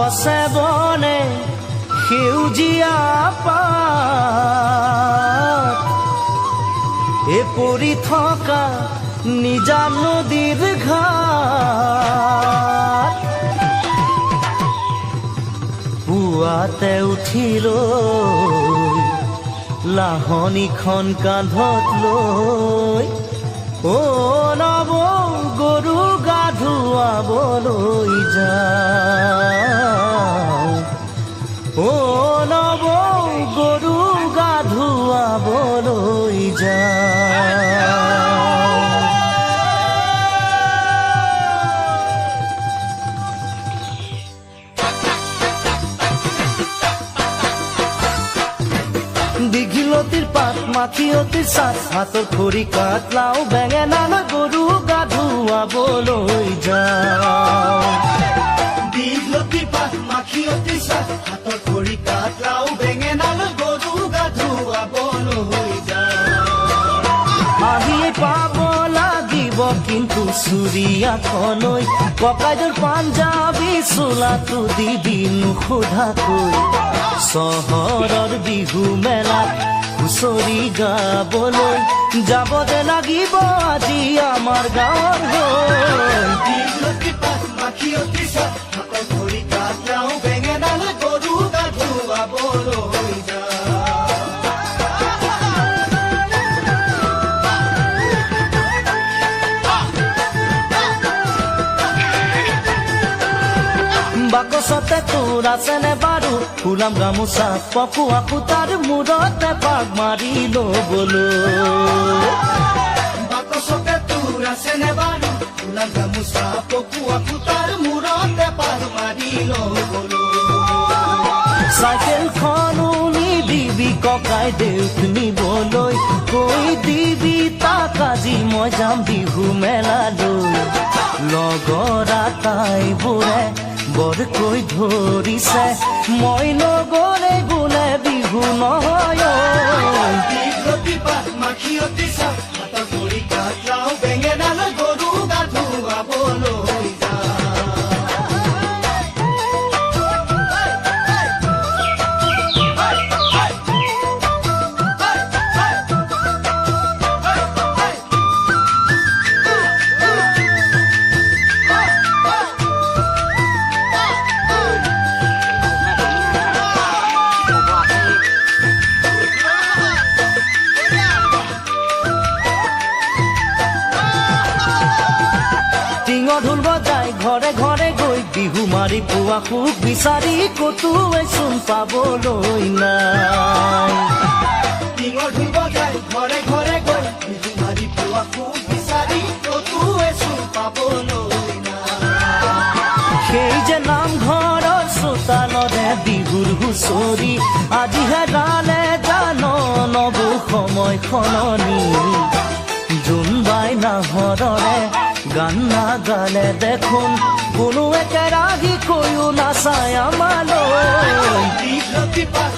গছে বনে সেউজীয়া পাত এ পৰি থকা নিজা নদীৰ ঘাট পুৱাতে উঠিলৈ লাহনীখন কান্ধত লৈ নব গৰু গা ধুৱাবলৈ যাওঁ নব গৰু গা ধুৱাবলৈ যাওঁ দীঘিলতিৰ পাত মাখিয়তিৰ চাট হাতৰ খৰি কাঠ লাও বেঙেনা লৈ গৰু গা ধুৱাবলৈ যাওঁ দীঘলতিৰ পাত মাখিয়তিৰ চাট হাতৰ খৰি কাঠ লাও বেঙেনা লৈ গৰু গা ধুৱাবলৈ যাওঁ আহিয়ে পাব লাগিব কিন্তু চুৰিয়াখনৈ ককাইদেউৰ পাঞ্জাবী চোলাটো দিবি নোসোধাকৈ চহৰৰ বিহু মেলাত হুঁচৰি গাবলৈ যাব যে লাগিব আজি আমাৰ গাঁৱৰ হৈ দীঘলতি পাত মাখিয়তি চাট হাতৰ খৰি কাঠ লাও বেঙেনা লৈ গৰু গা ধুৱাবলৈ যাওঁ বাকচতে তোৰ আছেনে বাৰু ফুলাম গামোচা পকোৱা সূতাৰ মূৰতে পাক মাৰি ল'বলৈ বাকচতে তোৰ আছেনে বাৰু ফুলাম গামোচা পকোৱা সূতাৰ মূৰতে পাক মাৰি ল'বলৈ চাইকেলখনো নিদিবি ককাই দেউক নিবলৈ কৈ দিবি তাক আজি মই যাম বিহু মেলালৈ লগৰ আটাইবোৰে বৰকৈ ধৰিছে মই নগলে বোলে বিহু নহয় দীঘলতি পাত মাখিয়তি চাট হাতৰ খৰি কাঠ লাও বেঙেনা লৈ গৰু গা ধুৱাবলৈ ঢোল বজাই ঘৰে ঘৰে গৈ বিহু মাৰি পোৱা সুখ বিচাৰি কতোৱে চোন পাবলৈ নাই ঢোল বজাই ঘৰে ঘৰে গৈ বিহু মাৰি পোৱা সুখ বিচাৰি কতোৱে চোন পাবলৈ নাই সেই যে নামঘৰৰ চোতালৰে বিহুৰ হুঁচৰি আজি হেৰালে জান নব সময় সলনি জোনবাই নাহৰৰে গান নাগালে দেখোন কোনো একেৰাহি কৈও নাচায় আমালৈ দীঘলতি পাত